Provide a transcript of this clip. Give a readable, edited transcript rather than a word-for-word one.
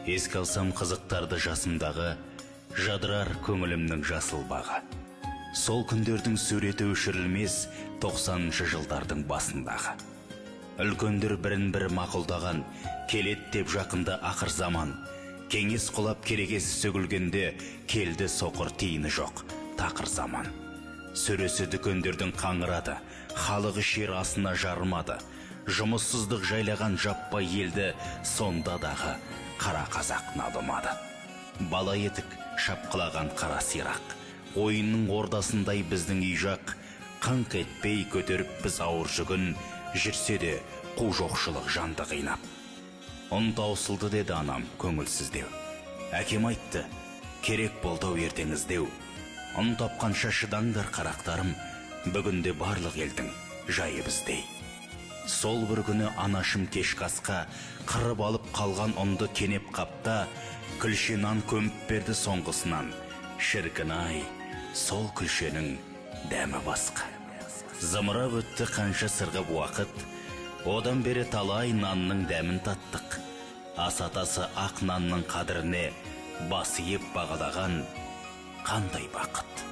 Еске алсам қызықтарды жасымдағы, жадырар көңілімнің жасыл бағы. Сол күндердің суреті өшірілмес 90-шы жылдардың басындағы. Үлкендер бірін-бірі мақұлдаған, келет деп жақында ақыр заман. Кеңес құлап керегесі сөгілгенде, келді соқыр тиыны жоқ, тақыр заман. Сөресі дүкендердің қаңырады, халығы шер асына жарымады. Жұмыссыздық жайлаған жаппай елді, сонда дағы қара қазақ налымады. Бала етік шапқылаған қара сирақ, ойынның ордасындай біздің үй жақ. Қыңқ етпей көтеріп біз ауыр жүгін, жүрсе де қу жоқшылық жанды қинап. Ұн таусылды деді анам көңілсіздеу. Әкем айтты, керек болды ертеңіздеу. Ұн тапқанша шыдаңдар қарақтарым, бүгінде барлық елдің жайы біздей. Сол бір күні анашым кешкі асқа қырып алып қалған ұнды кенеп қапта, күлше нан көміп берді соңғысынан. Шіркін-ай, сол күлшенің дәмі басқа. Зымырап өтті қанша сырғып уақыт, одан бері талай нанның дәмін таттық. Ас атасы ақ нанның қадіріне бас иіп бағалаған қандай бақыт.